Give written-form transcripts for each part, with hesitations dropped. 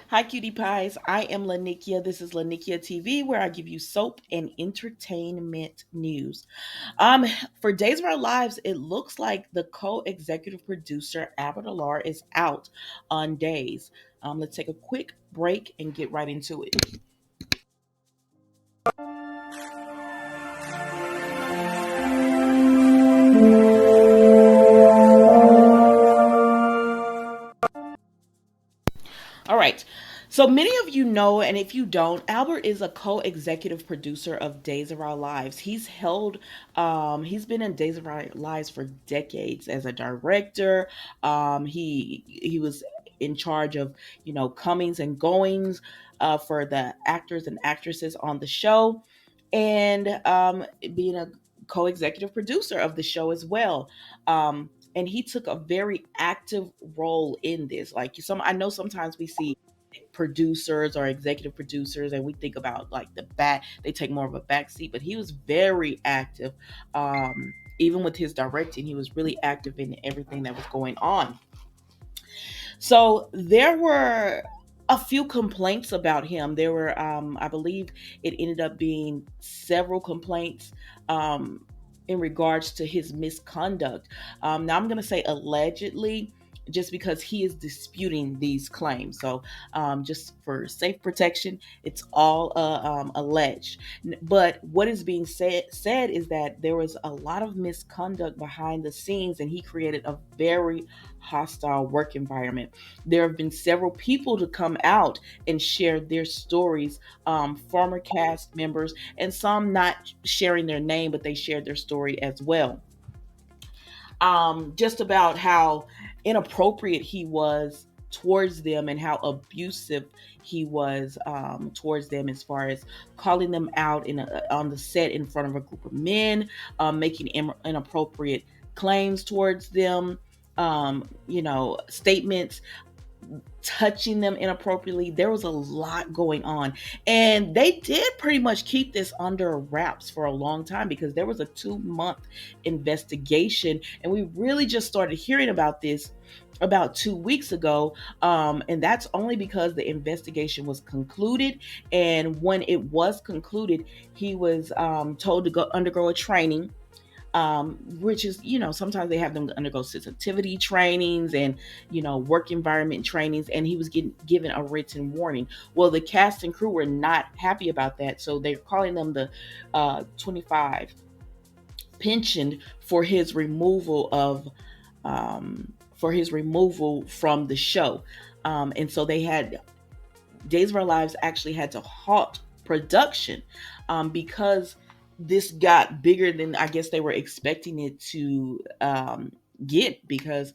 Hi, cutie pies. I am Lanikia. This is Lanikia TV, where I give you soap and entertainment news. Um, for Days of Our Lives, it looks like the co-executive producer Albert Alarr is out on Days. Let's take a quick break and get right into it. All right. So many of you know, and if you don't, Albert is a co-executive producer of Days of Our Lives. He's been in Days of Our Lives for decades as a director. He was in charge of comings and goings for the actors and actresses on the show, and being a co-executive producer of the show as well. And he took a very active role in this. Like I know sometimes we see producers or executive producers and we think about like they take more of a back seat, but he was very active. Even with his directing, he was really active in everything that was going on. So there were a few complaints about him. There were, I believe, it ended up being several complaints in regards to his misconduct. Now I'm going to say allegedly, just because he is disputing these claims. So, just for safe protection, it's all alleged. But what is being said is that there was a lot of misconduct behind the scenes, and he created a very hostile work environment. There have been several people to come out and share their stories, former cast members, and some not sharing their name, but they shared their story as well. Just about how inappropriate he was towards them and how abusive he was towards them, as far as calling them out on the set in front of a group of men, making inappropriate claims towards them, statements, touching them inappropriately. There was a lot going on. And they did pretty much keep this under wraps for a long time, because there was a 2-month investigation. And we really just started hearing about this about 2 weeks ago. And that's only because the investigation was concluded. And when it was concluded, he was told to go undergo a training, which is, sometimes they have them undergo sensitivity trainings and, work environment trainings. And he was given a written warning. Well, the cast and crew were not happy about that. So they're calling them the 25 pensioned for his removal from the show. And so they had Days of Our Lives actually had to halt production, because this got bigger than I guess they were expecting it to get, because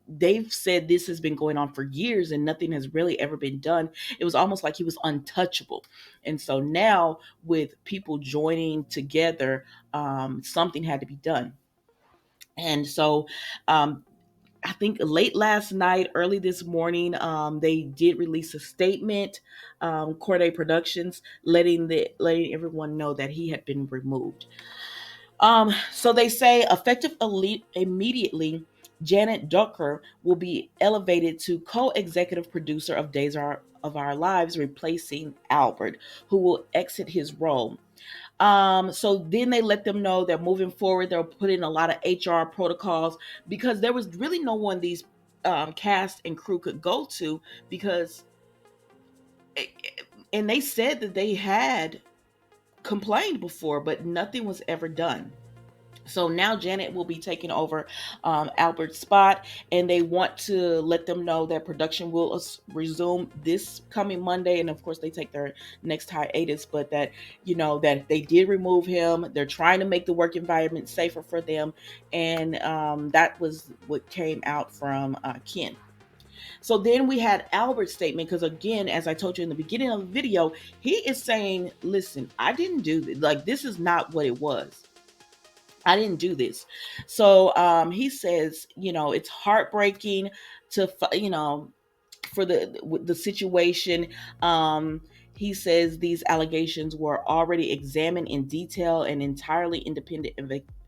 they've said this has been going on for years and nothing has really ever been done. It was almost like he was untouchable. And so now, with people joining together, something had to be done. And so, I think late last night, early this morning, they did release a statement, Corday Productions, letting everyone know that he had been removed. So they say, effective immediately, Janet Ducker will be elevated to co-executive producer of of Our Lives, replacing Albert, who will exit his role. So then they let them know that moving forward, they'll put in a lot of HR protocols, because there was really no one these cast and crew could go to, because, and they said that they had complained before, but nothing was ever done. So now Janet will be taking over Albert's spot, and they want to let them know that production will resume this coming Monday. And of course, they take their next hiatus, but that, that they did remove him. They're trying to make the work environment safer for them. And that was what came out from Ken. So then we had Albert's statement, because again, as I told you in the beginning of the video, he is saying, listen, I didn't do this. Like, this is not what it was. I didn't do this. So he says, it's heartbreaking to, for the situation. He says these allegations were already examined in detail and entirely independent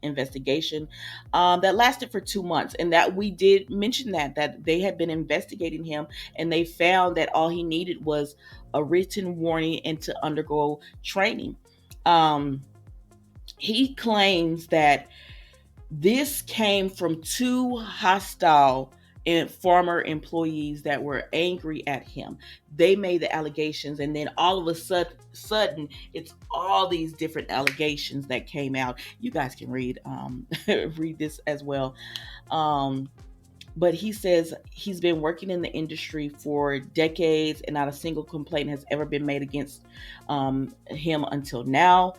investigation that lasted for 2 months, and that we did mention that they had been investigating him, and they found that all he needed was a written warning and to undergo training. Um, he claims that this came from two hostile and former employees that were angry at him. They made the allegations, and then all of a sudden, it's all these different allegations that came out. You guys can read read this as well. Um, but he says he's been working in the industry for decades, and not a single complaint has ever been made against him until now.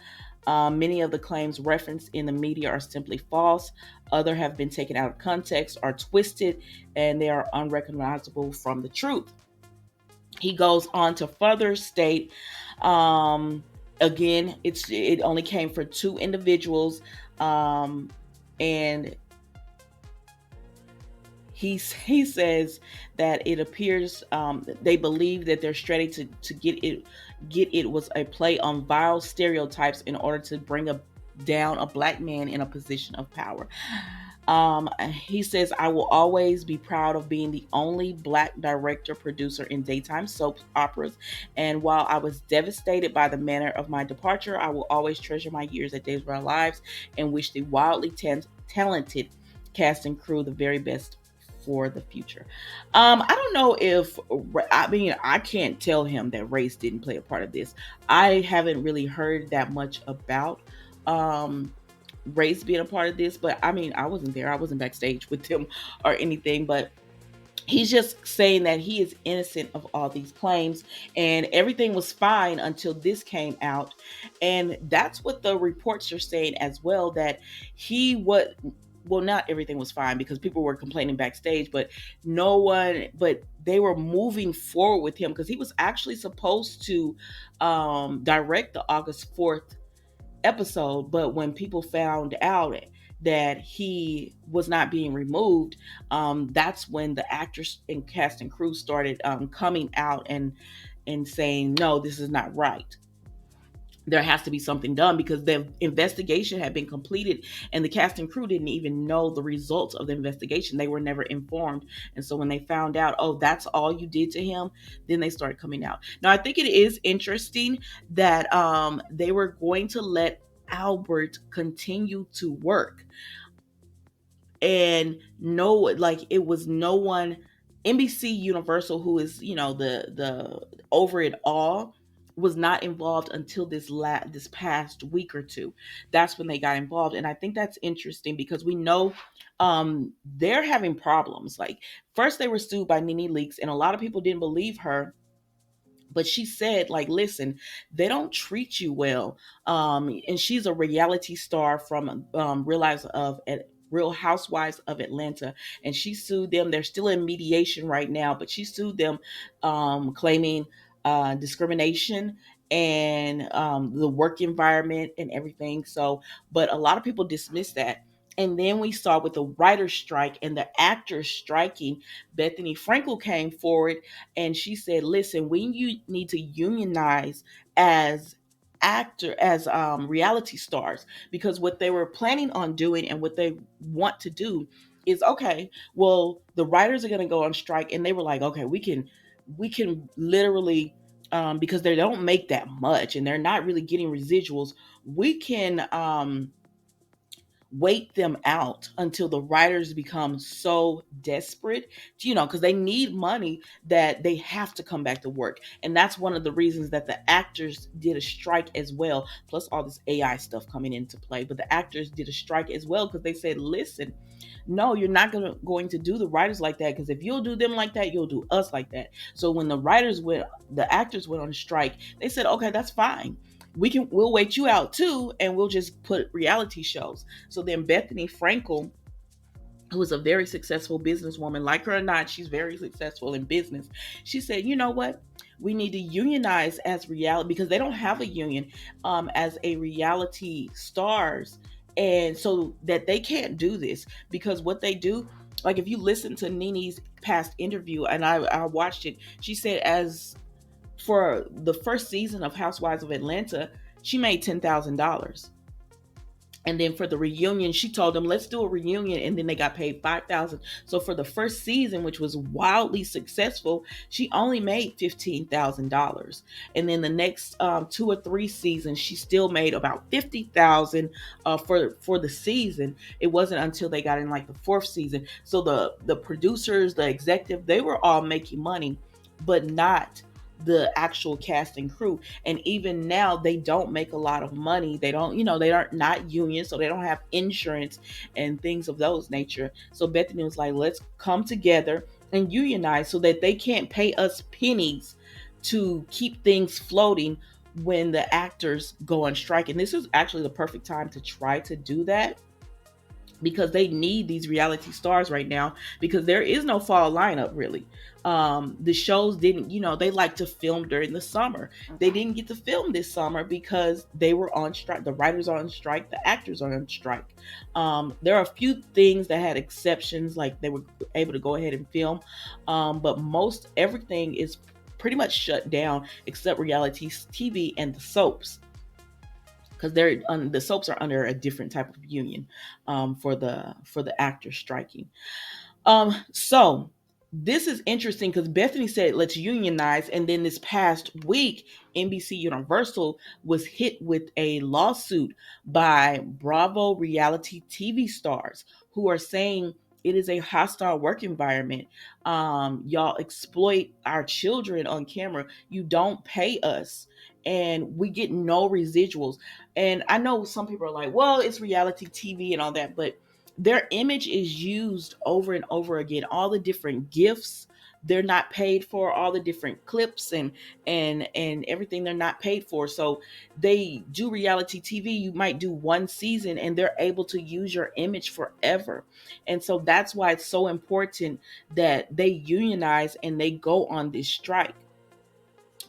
Many of the claims referenced in the media are simply false. Other have been taken out of context, are twisted, and they are unrecognizable from the truth. He goes on to further state, um, again, it only came for two individuals, and he says that it appears they believe that their strategy to get it was a play on viral stereotypes in order to bring down a black man in a position of power. He says, I will always be proud of being the only black director producer in daytime soap operas. And while I was devastated by the manner of my departure, I will always treasure my years at Days of Our Lives and wish the wildly talented cast and crew the very best for the future. I don't know if, I mean, I can't tell him that race didn't play a part of this. I haven't really heard that much about um, race being a part of this, but I mean, I wasn't there. I wasn't backstage with them or anything, but he's just saying that he is innocent of all these claims, and everything was fine until this came out. And that's what the reports are saying as well, that he what well, not everything was fine because people were complaining backstage, but they were moving forward with him because he was actually supposed to direct the August 4th episode. But when people found out that he was not being removed, that's when the actors and cast and crew started coming out and saying, no, this is not right. There has to be something done because the investigation had been completed, and the cast and crew didn't even know the results of the investigation. They were never informed. And so when they found out, oh, that's all you did to him, then they started coming out. Now, I think it is interesting that they were going to let Albert continue to work, and no, like, it was no one. NBC Universal, who is, the over it all, was not involved until this past week or two. That's when they got involved, and I think that's interesting because we know they're having problems. Like, first they were sued by Nene Leakes, and a lot of people didn't believe her, but she said, like, listen, they don't treat you well. And she's a reality star from Real Housewives of Atlanta, and she sued them. They're still in mediation right now, but she sued them, claiming discrimination and the work environment and everything. So, but a lot of people dismiss that. And then we saw with the writer's strike and the actors striking, Bethany Frankel came forward and she said, listen, we need to unionize as reality stars, because what they were planning on doing and what they want to do is, okay, well, the writers are going to go on strike, and they were like, okay, we can literally, because they don't make that much and they're not really getting residuals, we can wait them out until the writers become so desperate, because they need money, that they have to come back to work. And that's one of the reasons that the actors did a strike as well, plus all this AI stuff coming into play. But the actors did a strike as well because they said, listen, no, you're not going to do the writers like that, because if you'll do them like that, you'll do us like that. So when the actors went on strike, they said, okay, that's fine, we'll wait you out too, and we'll just put reality shows. So then Bethany Frankel, who is a very successful businesswoman, like her or not, she's very successful in business. She said, you know what? We need to unionize as reality, because they don't have a union as a reality stars. And so that they can't do this, because what they do, like, if you listen to Nene's past interview, and I watched it, she said, as For the first season of Housewives of Atlanta, she made $10,000. And then for the reunion, she told them, let's do a reunion. And then they got paid 5,000. So for the first season, which was wildly successful, she only made $15,000. And then the next 2 or 3 seasons, she still made about 50,000 for the season. It wasn't until they got in like the fourth season. So the producers, the executive, they were all making money, but not the actual cast and crew. And even now they don't make a lot of money. They don't, they are not union, so they don't have insurance and things of those nature. So Bethany was like, let's come together and unionize so that they can't pay us pennies to keep things floating when the actors go on strike. And this is actually the perfect time to try to do that, because they need these reality stars right now, because there is no fall lineup really. The shows didn't, they like to film during the summer. They didn't get to film this summer because they were on strike. The writers are on strike, the actors are on strike. There are a few things that had exceptions, like they were able to go ahead and film, but most everything is pretty much shut down except reality TV and the soaps, because the soaps are under a different type of union, for the actors striking. So this is interesting because Bethany said, let's unionize. And then this past week, NBC Universal was hit with a lawsuit by Bravo reality TV stars who are saying it is a hostile work environment. Y'all exploit our children on camera. You don't pay us, and we get no residuals. And I know some people are like, well, it's reality TV and all that, but their image is used over and over again. All the different gifts they're not paid for, all the different clips and everything they're not paid for. So they do reality TV. You might do one season and they're able to use your image forever. And so that's why it's so important that they unionize and they go on this strike.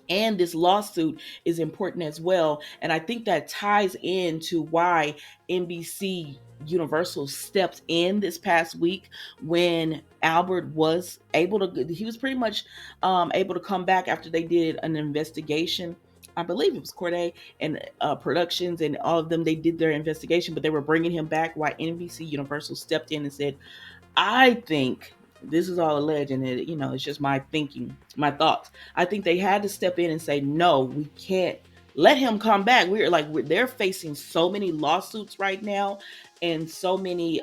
And this lawsuit is important as well. And I think that ties into why NBC Universal stepped in this past week when Albert was he was pretty much able to come back after they did an investigation. I believe it was Corday and Productions and all of them. They did their investigation, but they were bringing him back. Why NBC Universal stepped in and said, I think this is all alleged, and it's just my thinking, my thoughts. I think they had to step in and say, no, we can't let him come back. They're facing so many lawsuits right now and so many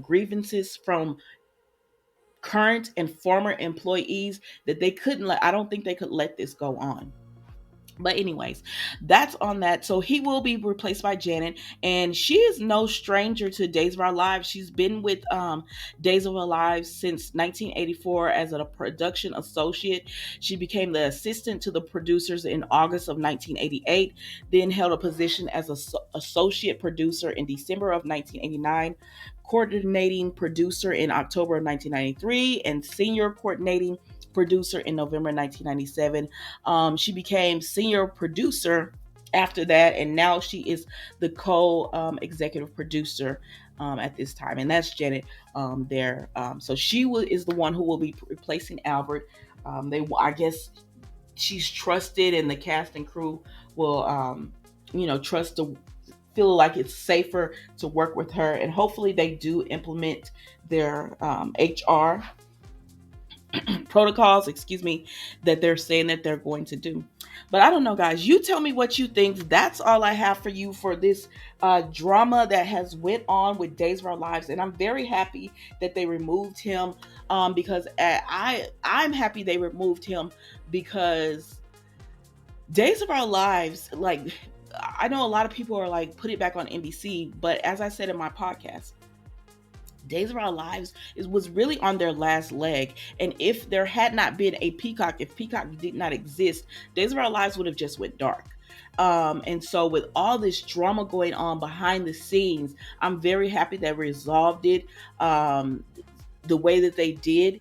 grievances from current and former employees that I don't think they could let this go on. But anyways, that's on that. So he will be replaced by Janet, and she is no stranger to Days of Our Lives. She's been with Days of Our Lives since 1984 as a production associate. She became the assistant to the producers in August of 1988, then held a position as an associate producer in December of 1989, coordinating producer in October of 1993, and senior coordinating producer in November 1997. She became senior producer after that, and now she is the co-executive producer at this time, and that's Janet there. So is the one who will be replacing Albert. I guess she's trusted, and the cast and crew will, trust to feel like it's safer to work with her, and hopefully they do implement their HR protocols, that they're saying that they're going to do. But I don't know, guys. You tell me what you think. That's all I have for you for this drama that has went on with Days of Our Lives, and I'm very happy that they removed him. Because I'm happy they removed him, because Days of Our Lives, like, I know a lot of people are like, put it back on NBC, but as I said in my podcast, Days of Our Lives was really on their last leg. And if there had not been a Peacock, if Peacock did not exist, Days of Our Lives would have just went dark. And so with all this drama going on behind the scenes, I'm very happy that resolved it. The way that they did,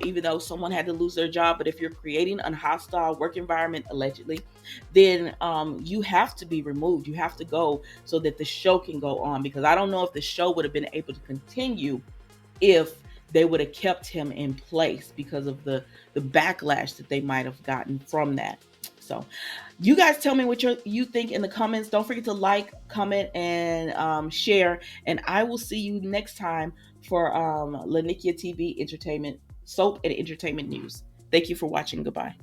even though someone had to lose their job. But if you're creating a hostile work environment, allegedly, then you have to be removed. You have to go so that the show can go on, because I don't know if the show would have been able to continue if they would have kept him in place, because of the backlash that they might have gotten from that. So you guys tell me what you think in the comments. Don't forget to like, comment, and share. And I will see you next time for Lanikia TV Entertainment Soap and Entertainment News. Thank you for watching. Goodbye.